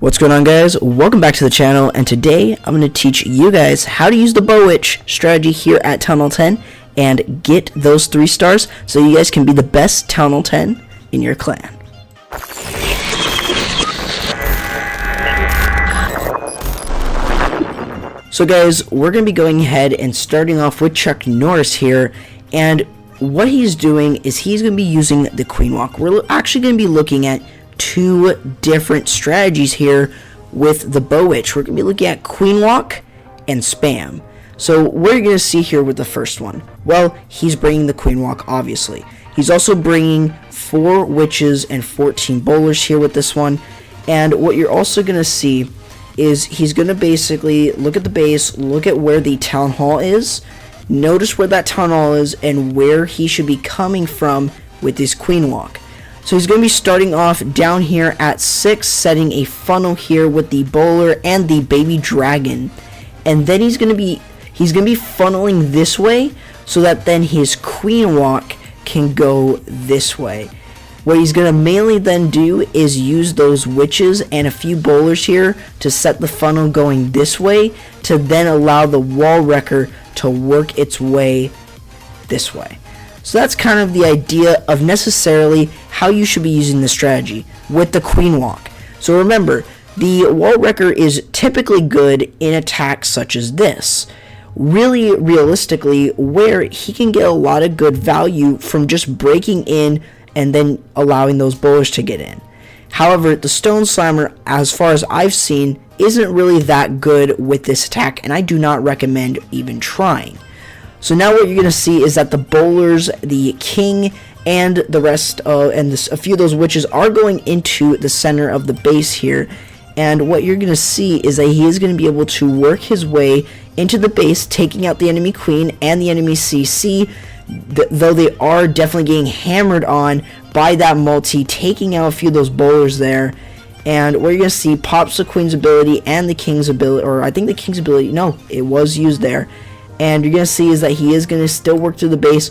What's going on, guys? Welcome back to the channel, and today I'm going to teach you guys how to use the BoWitch strategy here at Town Hall 10 and get those 3 stars so you guys can be the best Town Hall 10 in your clan. So guys, we're going to be going ahead and starting off with Chuck Norris here, and what he's doing is he's going to be using the Queen Walk. We're actually going to be looking at 2 different strategies here with the BoWitch. We're going to be looking at Queen Walk and Spam. So what are you going to see here with the first one? Well, he's bringing the Queen Walk, obviously. He's also bringing 4 witches and 14 bowlers here with this one. And what you're also going to see is he's going to basically look at the base, look at where the town hall is, notice where that town hall is, and where he should be coming from with this Queen Walk. So he's going to be starting off down here at 6, setting a funnel here with the bowler and the baby dragon. And then he's going to be funneling this way so that then his Queen Walk can go this way. What he's going to mainly then do is use those witches and a few bowlers here to set the funnel going this way to then allow the wall wrecker to work its way this way. So that's kind of the idea of necessarily how you should be using the strategy with the Queen Walk. So remember, the wall wrecker is typically good in attacks such as this. Really realistically, where he can get a lot of good value from just breaking in and then allowing those bowlers to get in. However, the Stone Slammer, as far as I've seen, isn't really that good with this attack, and I do not recommend even trying. So now what you're going to see is that the bowlers, the king, and the rest, a few of those witches are going into the center of the base here. And what you're going to see is that he is going to be able to work his way into the base, taking out the enemy queen and the enemy CC, though they are definitely getting hammered on by that multi, taking out a few of those bowlers there. And what you're going to see pops the queen's ability and the king's ability, or I think the king's ability, no, it was used there. And you're going to see is that he is going to still work through the base.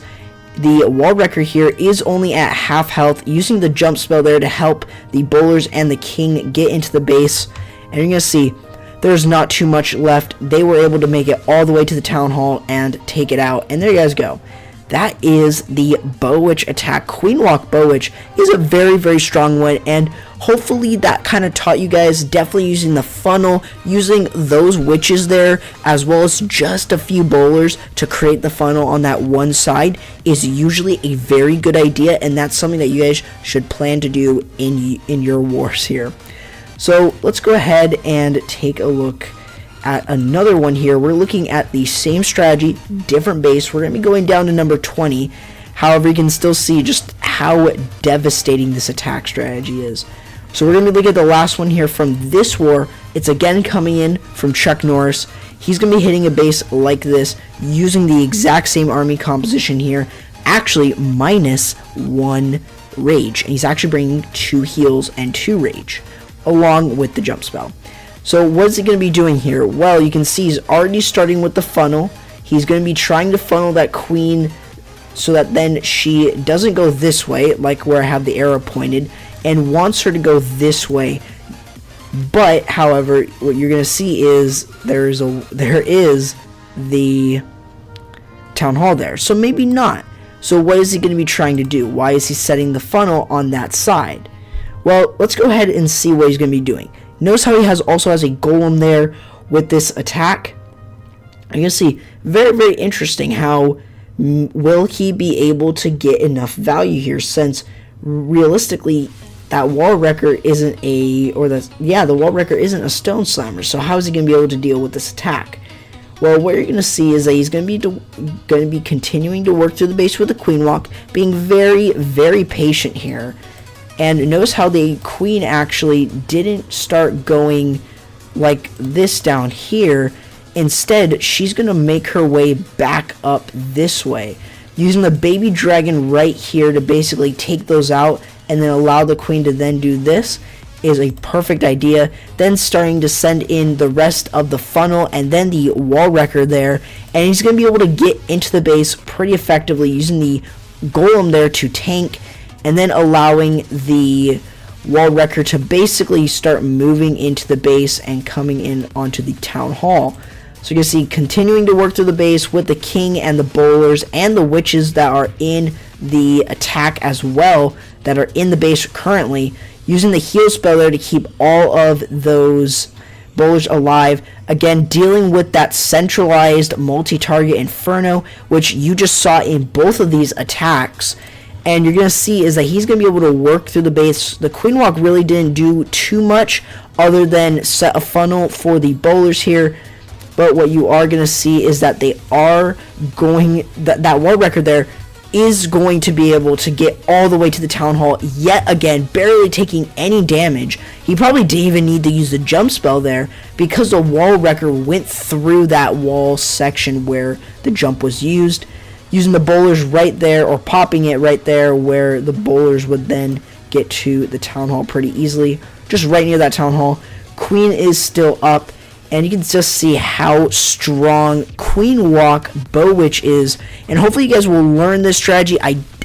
The wall wrecker here is only at half health, using the jump spell there to help the bowlers and the king get into the base. And you're going to see there's not too much left. They were able to make it all the way to the town hall and take it out. And there you guys go. That is the BoWitch attack. Queen Walk BoWitch is a very, very strong one, and hopefully that kind of taught you guys definitely using the funnel, using those witches there, as well as just a few bowlers to create the funnel on that one side is usually a very good idea, and that's something that you guys should plan to do in your wars here. So let's go ahead and take a look at another one here. We're looking at the same strategy, different base. We're going to be going down to number 20. However, you can still see just how devastating this attack strategy is. So we're going to be looking at the last one here from this war. It's again coming in from Chuck Norris. He's going to be hitting a base like this, using the exact same army composition here, actually minus 1 rage. And he's actually bringing 2 heals and 2 rage, along with the jump spell. So what is he going to be doing here? Well, you can see he's already starting with the funnel. He's going to be trying to funnel that queen so that then she doesn't go this way, like where I have the arrow pointed, and wants her to go this way. But, however, what you're going to see is there is the town hall there. So maybe not. So what is he going to be trying to do? Why is he setting the funnel on that side? Well, let's go ahead and see what he's going to be doing. Notice how he also has a golem there with this attack. You're going to see very, very interesting how will he be able to get enough value here, since realistically that wall wrecker isn't the wall wrecker isn't a stone slammer. So how is he going to be able to deal with this attack? Well, what you're going to see is that he's going to be continuing to work through the base with the Queen Walk, being very, very patient here. And notice how the queen actually didn't start going like this down here. Instead, she's going to make her way back up this way, using the baby dragon right here to basically take those out and then allow the queen to then do this is a perfect idea. Then starting to send in the rest of the funnel and then the wall wrecker there. And he's going to be able to get into the base pretty effectively using the golem there to tank, and then allowing the wall wrecker to basically start moving into the base and coming in onto the town hall. So you can see continuing to work through the base with the king and the bowlers and the witches that are in the attack as well, that are in the base currently, using the heal spell there to keep all of those bowlers alive. Again, dealing with that centralized multi-target inferno, which you just saw in both of these attacks. And you're going to see is that he's going to be able to work through the base. The Queen Walk really didn't do too much other than set a funnel for the bowlers here. But what you are going to see is that they are going, that wall record there is going to be able to get all the way to the town hall yet again, barely taking any damage. He probably didn't even need to use the jump spell there because the wall wrecker went through that wall section where the jump was used, using the bowlers right there, or popping it right there where the bowlers would then get to the town hall pretty easily, just right near that town hall. Queen is still up, and you can just see how strong Queen Walk BoWitch is. And hopefully you guys will learn this strategy,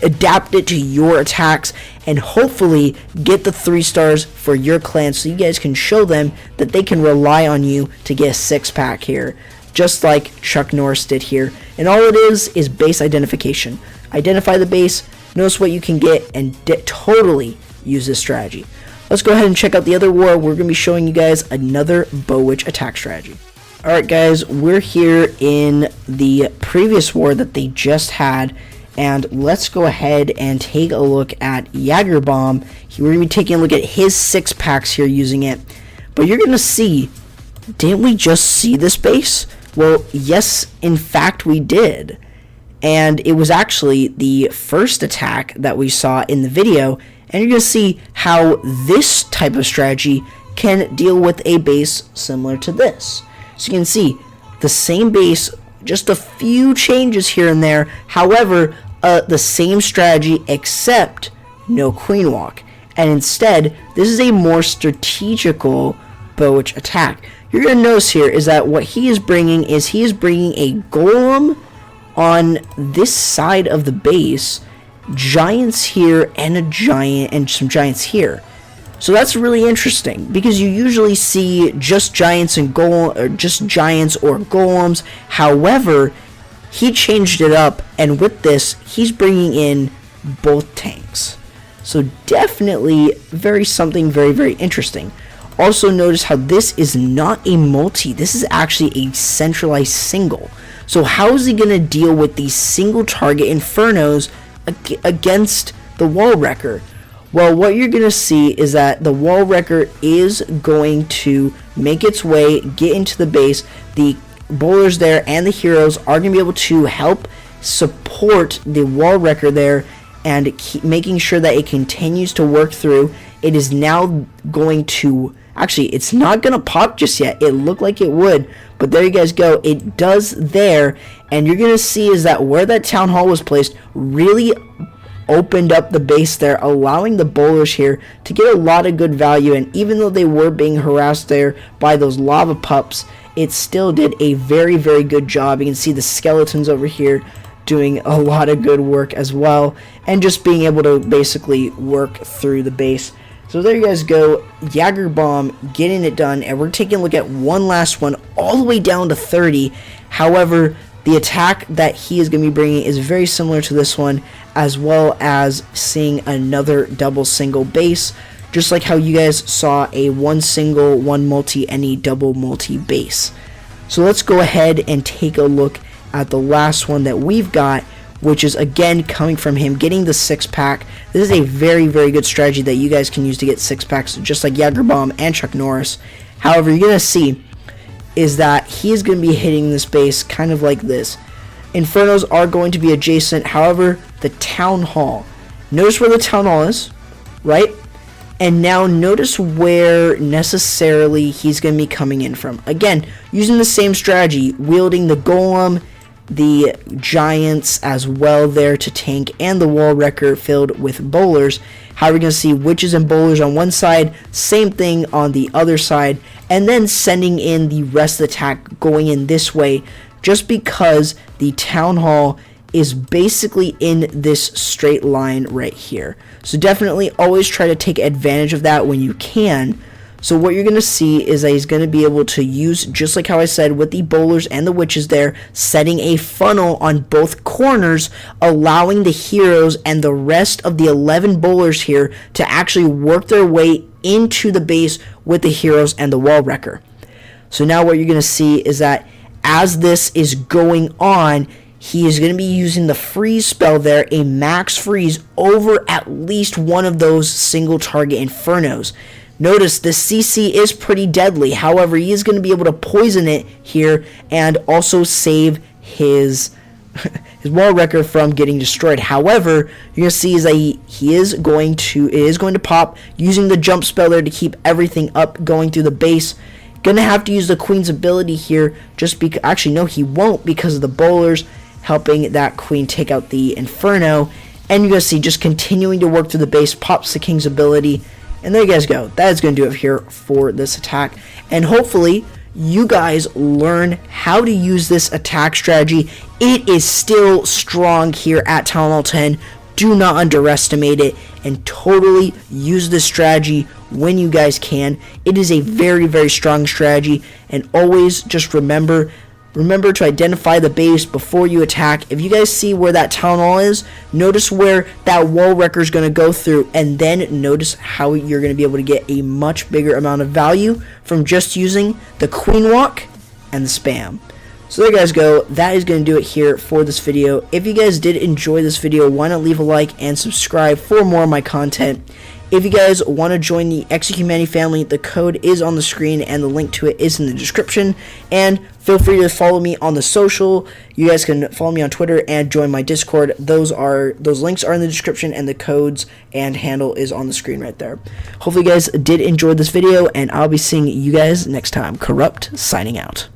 adapt it to your attacks, and hopefully get the 3 stars for your clan so you guys can show them that they can rely on you to get a 6-pack here, just like Chuck Norris did here. And all it is base identification. Identify the base, notice what you can get, and totally use this strategy. Let's go ahead and check out the other war. We're going to be showing you guys another BoWitch attack strategy. Alright guys, we're here in the previous war that they just had, and let's go ahead and take a look at Jagerbomb. We're going to be taking a look at his 6-packs here using it. But you're going to see, didn't we just see this base? Well, yes, in fact we did. And it was actually the first attack that we saw in the video. And you're going to see how this type of strategy can deal with a base similar to this. So you can see the same base, just a few changes here and there. However, the same strategy except no Queen Walk. And instead, this is a more strategical BoWitch attack. You're going to notice here is that what he is bringing a golem on this side of the base, giants here, and a giant and some giants here. So that's really interesting because you usually see just giants and giants or golems. However, he changed it up, and with this he's bringing in both tanks. So definitely something very, very interesting. Also notice how this is not a multi, this is actually a centralized single. So how is he going to deal with these single target infernos against the wall wrecker? Well, what you're going to see is that the wall wrecker is going to make its way, get into the base. The bowlers there and the heroes are going to be able to help support the wall wrecker there and keep making sure that it continues to work through. It is now going to, actually, it's not going to pop just yet. It looked like it would, but there you guys go. It does there, and you're going to see is that where that town hall was placed really opened up the base there, allowing the bowlers here to get a lot of good value. And even though they were being harassed there by those lava pups, it still did a very, very good job. You can see the skeletons over here doing a lot of good work as well, and just being able to basically work through the base. So there you guys go, Jagerbomb getting it done, and we're taking a look at one last one all the way down to 30. However, the attack that he is going to be bringing is very similar to this one, as well as seeing another double single base, just like how you guys saw a one single, one multi, and a double multi base. So let's go ahead and take a look at the last one that we've got, which is again coming from him getting the 6-pack. This is a very, very good strategy that you guys can use to get 6-packs, just like Jagerbomb and Chuck Norris. However, you're going to see is that he is going to be hitting this base kind of like this. Infernos are going to be adjacent. However, the town hall, notice where the town hall is, right? And now notice where necessarily he's going to be coming in from. Again, using the same strategy, wielding the golem, the giants as well there to tank, and the wall wrecker filled with bowlers. How we're going to see witches and bowlers on one side, same thing on the other side, and then sending in the rest of the attack going in this way, just because the town hall is basically in this straight line right here. So definitely always try to take advantage of that when you can. So what you're going to see is that he's going to be able to use, just like how I said with the bowlers and the witches there, setting a funnel on both corners, allowing the heroes and the rest of the 11 bowlers here to actually work their way into the base with the heroes and the wall wrecker. So now what you're going to see is that as this is going on, he is going to be using the freeze spell there, a max freeze over at least one of those single target infernos. Notice the CC is pretty deadly. However, he is going to be able to poison it here and also save his wall wrecker from getting destroyed. However, you're going to see is that it is going to pop using the jump spell there to keep everything up going through the base. Going to have to use the queen's ability here just because, actually no, he won't, because of the bowlers helping that queen take out the inferno. And you're going to see just continuing to work through the base, pops the king's ability. And there you guys go. That is going to do it here for this attack. And hopefully you guys learn how to use this attack strategy. It is still strong here at Town Hall 10. Do not underestimate it and totally use this strategy when you guys can. It is a very, very strong strategy. And always just remember to identify the base before you attack. If you guys see where that town hall is, notice where that wall wrecker is going to go through, and then notice how you're going to be able to get a much bigger amount of value from just using the queen walk and the spam. So there you guys go. That is going to do it here for this video. If you guys did enjoy this video, why not leave a like and subscribe for more of my content. If you guys want to join the XQhumanity family, the code is on the screen and the link to it is in the description. And feel free to follow me on the social. You guys can follow me on Twitter and join my Discord. Those links are in the description, and the codes and handle is on the screen right there. Hopefully you guys did enjoy this video, and I'll be seeing you guys next time. Corrupt signing out.